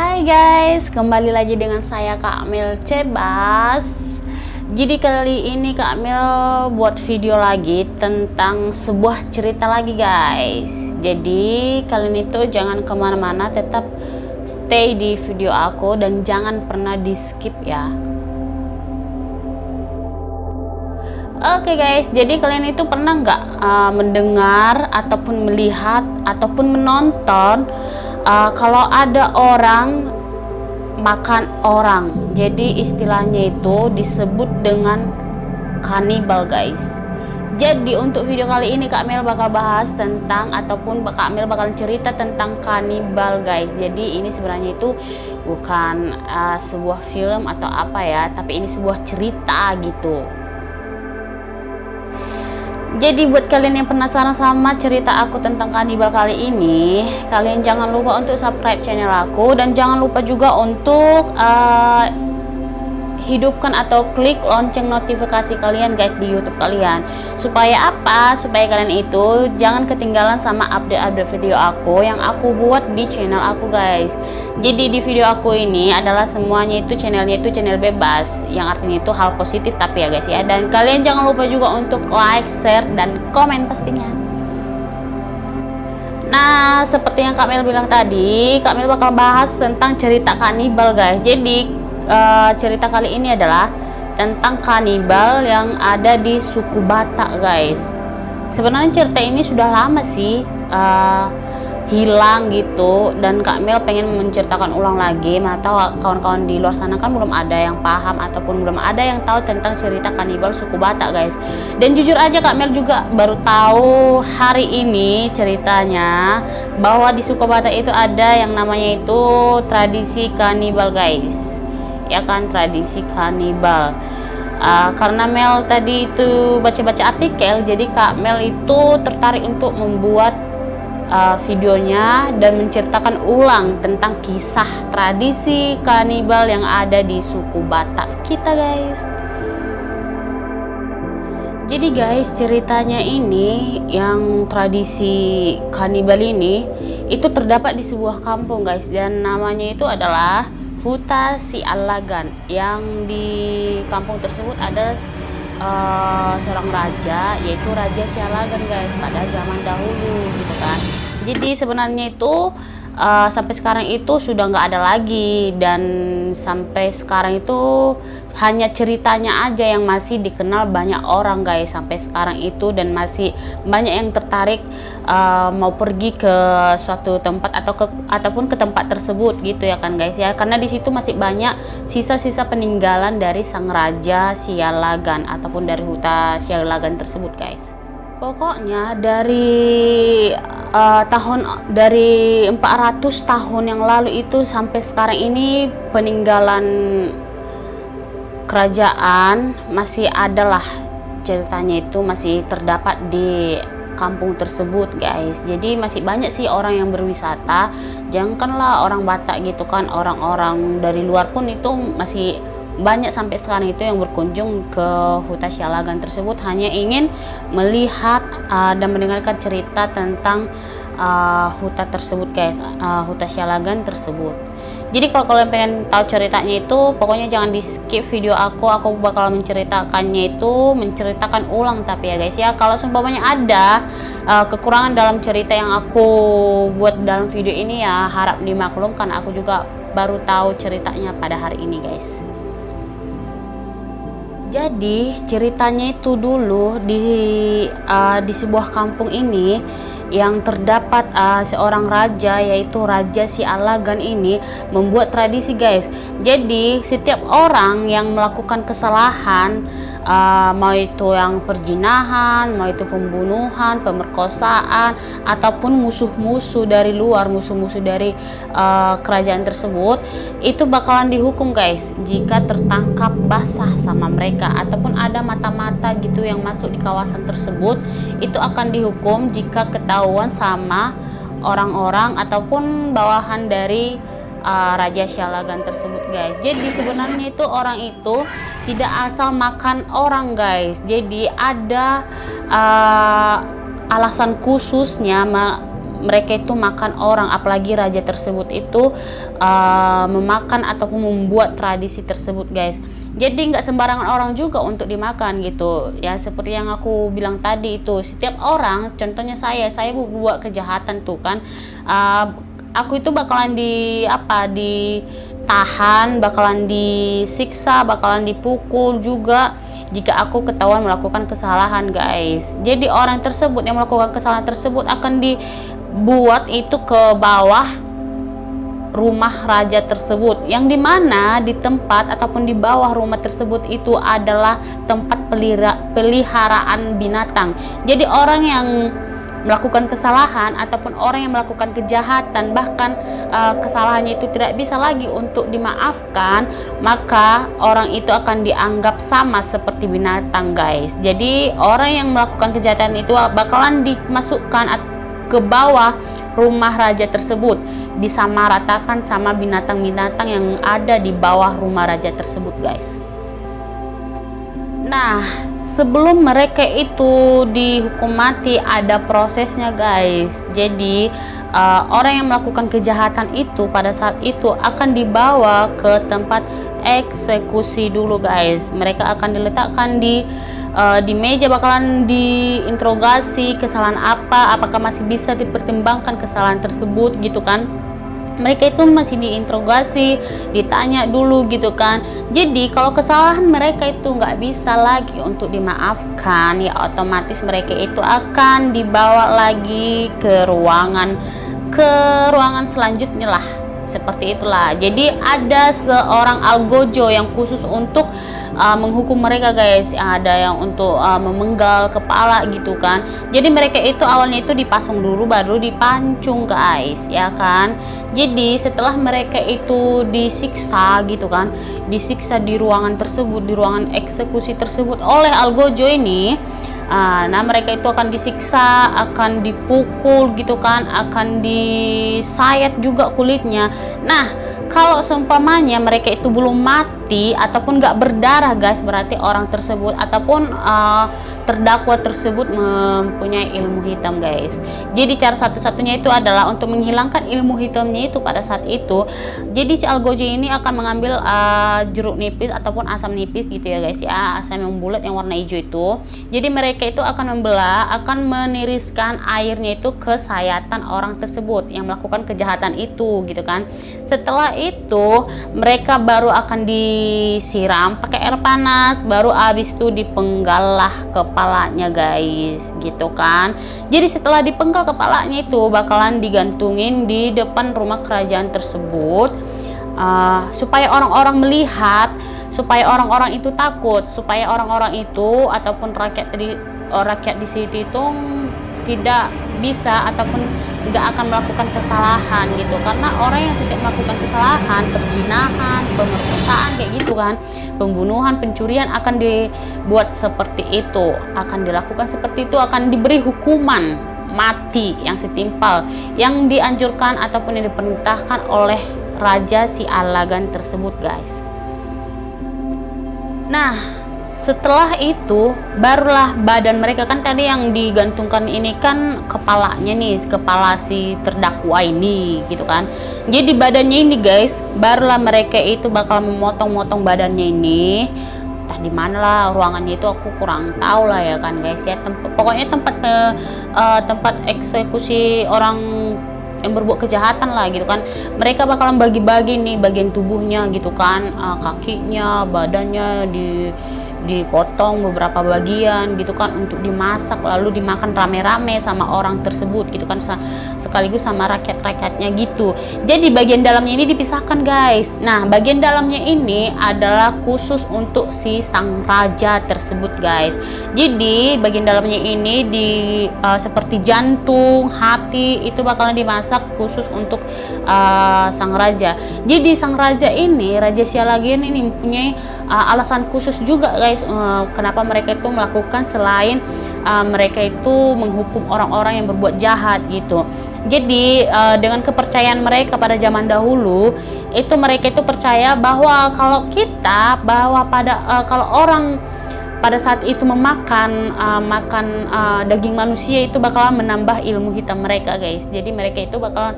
Hai guys, kembali lagi dengan saya Kak Mel Cebas. Jadi kali ini Kak Mel buat video lagi tentang sebuah cerita lagi guys. Jadi kalian itu jangan kemana-mana, tetap stay di video aku dan jangan pernah di skip ya. Oke guys, jadi kalian itu pernah nggak mendengar ataupun melihat ataupun menonton kalau ada orang makan orang? Jadi istilahnya itu disebut dengan kanibal guys. Jadi untuk video kali ini Kak Mel bakal bahas tentang ataupun Kak Mel bakal cerita tentang kanibal guys. Jadi ini sebenarnya itu bukan sebuah film atau apa ya, tapi ini sebuah cerita gitu. Jadi buat kalian yang penasaran sama cerita aku tentang kanibal kali ini, kalian jangan lupa untuk subscribe channel aku dan jangan lupa juga untuk hidupkan atau klik lonceng notifikasi kalian guys di YouTube kalian. Supaya apa? Supaya kalian itu jangan ketinggalan sama update-update video aku yang aku buat di channel aku guys. Jadi di video aku ini adalah semuanya itu channelnya itu channel bebas, yang artinya itu hal positif tapi ya guys ya. Dan kalian jangan lupa juga untuk like, share, dan komen pastinya. Nah, seperti yang Kak Mel bilang tadi, Kak Mel bakal bahas tentang cerita kanibal guys. Jadi cerita kali ini adalah tentang kanibal yang ada di suku Batak guys. Sebenarnya cerita ini sudah lama sih hilang gitu, dan Kak Mel pengen menceritakan ulang lagi. Mana tahu kawan-kawan di luar sana kan belum ada yang paham ataupun belum ada yang tahu tentang cerita kanibal suku Batak guys. Dan jujur aja Kak Mel juga baru tahu hari ini ceritanya bahwa di suku Batak itu ada yang namanya itu tradisi kanibal guys. Ya kan, tradisi kanibal. Karena Mel tadi itu baca-baca artikel, jadi Kak Mel itu tertarik untuk membuat videonya dan menceritakan ulang tentang kisah tradisi kanibal yang ada di suku Batak kita guys. Jadi guys, ceritanya ini yang tradisi kanibal ini itu terdapat di sebuah kampung guys, dan namanya itu adalah Huta Sialagan. Yang di kampung tersebut ada seorang raja, yaitu Raja Sialagan guys, pada zaman dahulu gitu kan. Jadi sebenarnya itu sampai sekarang itu sudah nggak ada lagi, dan sampai sekarang itu hanya ceritanya aja yang masih dikenal banyak orang guys sampai sekarang itu, dan masih banyak yang tertarik mau pergi ke suatu tempat ataupun ke tempat tersebut gitu ya kan guys ya, karena di situ masih banyak sisa-sisa peninggalan dari sang Raja Sialagan ataupun dari Huta Sialagan tersebut guys. Pokoknya dari dari 400 tahun yang lalu itu sampai sekarang ini peninggalan kerajaan masih adalah ceritanya itu masih terdapat di kampung tersebut guys. Jadi masih banyak sih orang yang berwisata, janganlah orang Batak gitu kan, orang-orang dari luar pun itu masih banyak sampai sekarang itu yang berkunjung ke Huta Sialagan tersebut hanya ingin melihat dan mendengarkan cerita tentang huta tersebut guys, Huta Sialagan tersebut. Jadi kalau kalian pengen tahu ceritanya itu pokoknya jangan di skip video aku bakal menceritakannya itu, menceritakan ulang tapi ya guys ya. Kalau seumpamanya ada kekurangan dalam cerita yang aku buat dalam video ini ya harap dimaklum, karena aku juga baru tahu ceritanya pada hari ini guys. Jadi ceritanya itu dulu di sebuah kampung ini yang terdapat seorang raja, yaitu Raja Sialagan ini membuat tradisi guys. Jadi setiap orang yang melakukan kesalahan, mau itu yang perzinahan, mau itu pembunuhan, pemerkosaan, ataupun musuh-musuh dari luar, musuh-musuh dari kerajaan tersebut, itu bakalan dihukum guys jika tertangkap basah sama mereka, ataupun ada mata-mata gitu yang masuk di kawasan tersebut, itu akan dihukum jika ketahuan sama orang-orang ataupun bawahan dari Raja Sialagan tersebut guys. Jadi sebenarnya itu orang itu tidak asal makan orang guys. Jadi ada alasan khususnya mereka itu makan orang, apalagi raja tersebut itu memakan ataupun membuat tradisi tersebut guys. Jadi nggak sembarangan orang juga untuk dimakan gitu ya, seperti yang aku bilang tadi itu, setiap orang, contohnya saya buat kejahatan tuh kan, aku itu bakalan ditahan, bakalan disiksa, bakalan dipukul juga jika aku ketahuan melakukan kesalahan guys. Jadi orang tersebut yang melakukan kesalahan tersebut akan dibuat itu ke bawah rumah raja tersebut, yang dimana di tempat ataupun di bawah rumah tersebut itu adalah tempat peliharaan binatang. Jadi orang yang melakukan kesalahan ataupun orang yang melakukan kejahatan, bahkan kesalahannya itu tidak bisa lagi untuk dimaafkan, maka orang itu akan dianggap sama seperti binatang guys. Jadi orang yang melakukan kejahatan itu bakalan dimasukkan ke bawah rumah raja tersebut, disamaratakan sama binatang-binatang yang ada di bawah rumah raja tersebut guys. Nah, sebelum mereka itu dihukum mati ada prosesnya guys. Jadi orang yang melakukan kejahatan itu pada saat itu akan dibawa ke tempat eksekusi dulu guys. Mereka akan diletakkan di meja, bakalan diinterogasi kesalahan apa, apakah masih bisa dipertimbangkan kesalahan tersebut gitu kan. Mereka itu masih diinterogasi, ditanya dulu gitu kan. Jadi kalau kesalahan mereka itu nggak bisa lagi untuk dimaafkan, ya otomatis mereka itu akan dibawa lagi ke ruangan selanjutnya lah, seperti itulah. Jadi ada seorang algojo yang khusus untuk menghukum mereka guys. Ada yang untuk memenggal kepala gitu kan. Jadi mereka itu awalnya itu dipasung dulu baru dipancung guys, ya kan. Jadi setelah mereka itu disiksa gitu kan, disiksa di ruangan tersebut, di ruangan eksekusi tersebut oleh algojo ini, nah mereka itu akan disiksa, akan dipukul gitu kan, akan disayat juga kulitnya. Nah kalau seumpamanya mereka itu belum mati ataupun nggak berdarah guys, berarti orang tersebut ataupun terdakwa tersebut mempunyai ilmu hitam guys. Jadi cara satu-satunya itu adalah untuk menghilangkan ilmu hitamnya itu pada saat itu. Jadi si algojo ini akan mengambil jeruk nipis ataupun asam nipis gitu ya guys ya, asam yang bulat yang warna hijau itu. Jadi mereka itu akan membelah, akan meniriskan airnya itu ke sayatan orang tersebut yang melakukan kejahatan itu gitu kan. Setelah itu mereka baru akan disiram pakai air panas, baru habis itu dipenggal lah kepalanya guys gitu kan. Jadi setelah dipenggal kepalanya itu bakalan digantungin di depan rumah kerajaan tersebut, supaya orang-orang melihat, supaya orang-orang itu takut, supaya orang-orang itu ataupun rakyat di situ itu tidak bisa ataupun nggak akan melakukan kesalahan gitu. Karena orang yang setiap melakukan kesalahan, perzinahan, pemerkosaan kayak gitu kan, pembunuhan, pencurian akan dibuat seperti itu, akan dilakukan seperti itu, akan diberi hukuman mati yang setimpal, yang dianjurkan ataupun yang diperintahkan oleh raja si Alagan tersebut guys. Nah setelah itu barulah badan mereka, kan tadi yang digantungkan ini kan kepalanya nih, kepala si terdakwa ini gitu kan. Jadi badannya ini guys, barulah mereka itu bakal memotong-motong badannya ini. Entah di mana lah ruangannya itu, aku kurang tahu lah ya kan guys ya. Pokoknya tempat eksekusi orang yang berbuat kejahatan lah gitu kan. Mereka bakalan bagi-bagi nih bagian tubuhnya gitu kan, kakinya, badannya dipotong beberapa bagian gitu kan untuk dimasak lalu dimakan rame-rame sama orang tersebut gitu kan, sekaligus sama rakyat-rakyatnya gitu. Jadi bagian dalamnya ini dipisahkan guys. Nah bagian dalamnya ini adalah khusus untuk si sang raja tersebut guys. Jadi bagian dalamnya ini seperti jantung, hati itu bakalan dimasak khusus untuk sang raja. Jadi sang raja ini, Raja Sialagan ini mempunyai alasan khusus juga guys, kenapa mereka itu melakukan selain mereka itu menghukum orang-orang yang berbuat jahat gitu. Jadi dengan kepercayaan mereka pada zaman dahulu itu, mereka itu percaya bahwa kalau orang pada saat itu memakan daging manusia itu bakalan menambah ilmu hitam mereka guys. Jadi mereka itu bakalan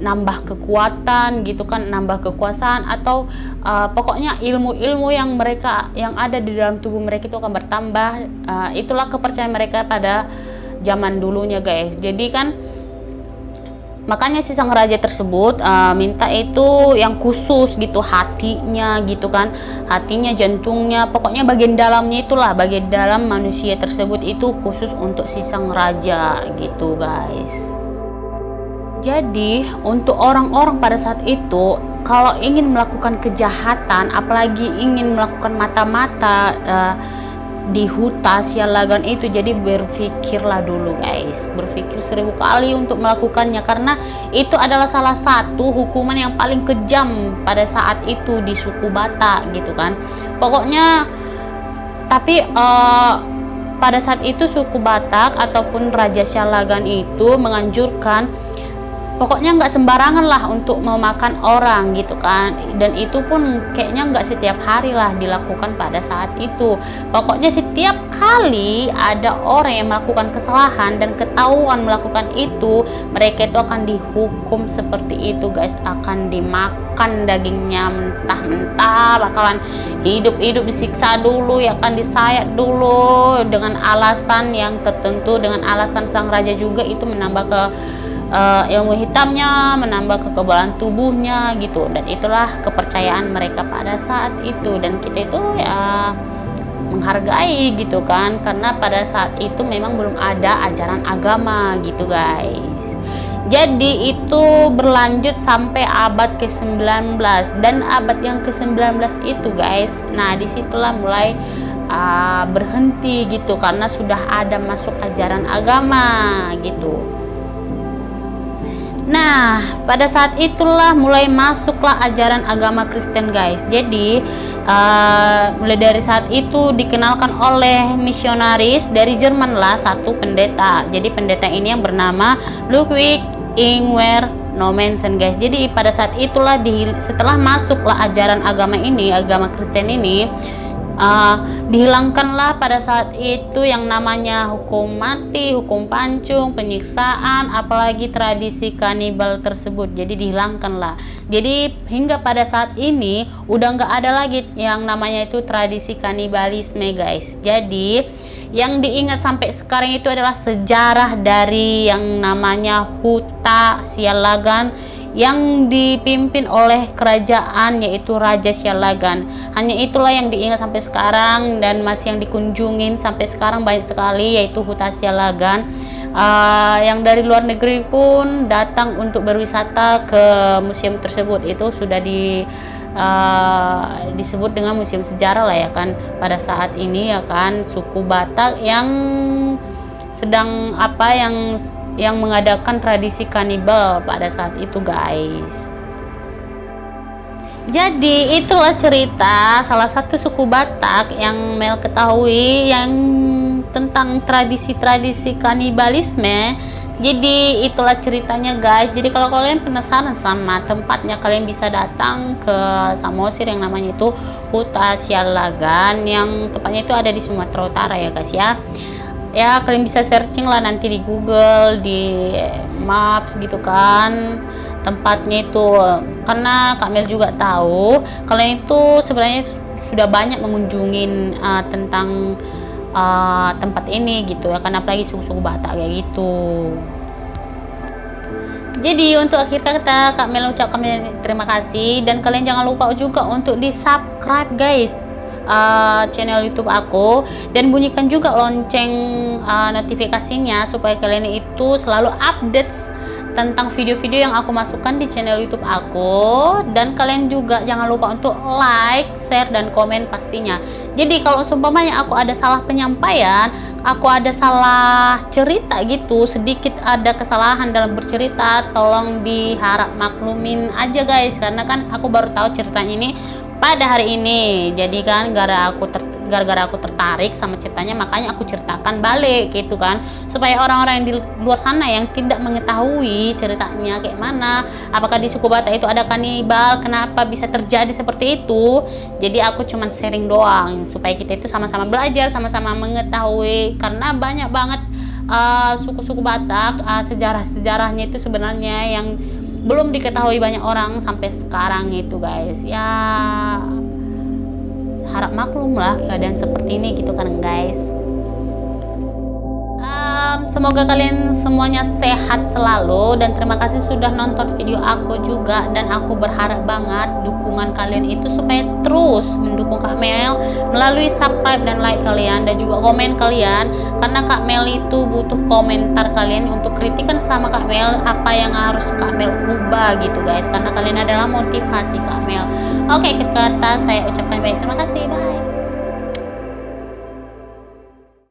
nambah kekuatan gitu kan, nambah kekuasaan, atau pokoknya ilmu-ilmu yang ada di dalam tubuh mereka itu akan bertambah. Itulah kepercayaan mereka pada zaman dulunya guys. Jadi kan makanya si sang raja tersebut minta itu yang khusus gitu, hatinya gitu kan, hatinya, jantungnya, pokoknya bagian dalamnya itulah, bagian dalam manusia tersebut itu khusus untuk si sang raja gitu guys. Jadi untuk orang-orang pada saat itu kalau ingin melakukan kejahatan, apalagi ingin melakukan mata-mata di huta sialagan itu, jadi berpikirlah dulu guys, berpikir 1000 kali untuk melakukannya, karena itu adalah salah satu hukuman yang paling kejam pada saat itu di suku Batak gitu kan. Pokoknya tapi pada saat itu suku Batak ataupun Raja Sialagan itu menganjurkan pokoknya nggak sembarangan lah untuk mau makan orang gitu kan, dan itu pun kayaknya nggak setiap hari lah dilakukan pada saat itu. Pokoknya setiap kali ada orang yang melakukan kesalahan dan ketahuan melakukan itu, mereka itu akan dihukum seperti itu guys, akan dimakan dagingnya mentah-mentah, bakalan hidup-hidup disiksa dulu, ya kan, disayat dulu dengan alasan yang tertentu, dengan alasan sang raja juga itu menambah ilmu hitamnya, menambah kekebalan tubuhnya gitu. Dan itulah kepercayaan mereka pada saat itu, dan kita itu ya menghargai gitu kan, karena pada saat itu memang belum ada ajaran agama gitu guys. Jadi itu berlanjut sampai abad ke-19, dan abad yang ke-19 itu guys, nah disitulah mulai berhenti gitu, karena sudah ada masuk ajaran agama gitu. Nah, pada saat itulah mulai masuklah ajaran agama Kristen guys. Jadi mulai dari saat itu dikenalkan oleh misionaris dari Jerman lah, satu pendeta. Jadi pendeta ini yang bernama Ludwig Ingwer Nommensen guys. Jadi pada saat itulah setelah masuklah ajaran agama ini, agama Kristen ini, dihilangkanlah pada saat itu yang namanya hukum mati, hukum pancung, penyiksaan, apalagi tradisi kanibal tersebut. Jadi dihilangkanlah. Jadi hingga pada saat ini udah nggak ada lagi yang namanya itu tradisi kanibalisme guys. Jadi yang diingat sampai sekarang itu adalah sejarah dari yang namanya Huta Sialagan yang dipimpin oleh kerajaan yaitu Raja Sialagan. Hanya itulah yang diingat sampai sekarang, dan masih yang dikunjungin sampai sekarang banyak sekali, yaitu Huta Sialagan. Yang dari luar negeri pun datang untuk berwisata ke museum tersebut. Itu sudah disebut dengan museum sejarah lah ya kan, pada saat ini ya kan, suku Batak yang sedang yang mengadakan tradisi kanibal pada saat itu guys. Jadi itulah cerita salah satu suku Batak yang Mel ketahui yang tentang tradisi-tradisi kanibalisme. Jadi itulah ceritanya guys. Jadi kalau kalian penasaran sama tempatnya, kalian bisa datang ke Samosir yang namanya itu Huta Sialagan, yang tempatnya itu ada di Sumatera Utara ya guys ya. Ya kalian bisa searching lah nanti di Google, di Maps gitu kan tempatnya itu, karena Kak Mel juga tahu kalian itu sebenarnya sudah banyak mengunjungin tentang tempat ini gitu ya kan, apalagi suku-suku Batak kayak gitu. Jadi untuk akhir kata Kak Mel ucapkan terima kasih, dan kalian jangan lupa juga untuk di subscribe guys channel YouTube aku, dan bunyikan juga lonceng notifikasinya supaya kalian itu selalu update tentang video-video yang aku masukkan di channel YouTube aku. Dan kalian juga jangan lupa untuk like, share, dan komen pastinya. Jadi kalau seumpamanya aku ada salah penyampaian, aku ada salah cerita gitu, sedikit ada kesalahan dalam bercerita, tolong diharap maklumin aja guys, karena kan aku baru tahu ceritanya ini pada hari ini. Jadi kan gara-gara aku tertarik sama ceritanya, makanya aku ceritakan balik gitu kan, supaya orang-orang yang di luar sana yang tidak mengetahui ceritanya kayak mana, apakah di suku Batak itu ada kanibal, kenapa bisa terjadi seperti itu. Jadi aku cuman sharing doang supaya kita itu sama-sama belajar, sama-sama mengetahui, karena banyak banget suku-suku Batak, sejarah-sejarahnya itu sebenarnya yang belum diketahui banyak orang sampai sekarang itu guys. Ya harap maklum lah keadaan seperti ini gitu kan guys. Semoga kalian semuanya sehat selalu, dan terima kasih sudah nonton video aku juga, dan aku berharap banget dukungan kalian itu supaya terus mendukung Kak Mel melalui subscribe dan like kalian, dan juga komen kalian, karena Kak Mel itu butuh komentar kalian untuk kritikan sama Kak Mel apa yang harus Kak Mel ubah gitu guys, karena kalian adalah motivasi Kak Mel. Oke, kata saya ucapkan baik, terima kasih, bye.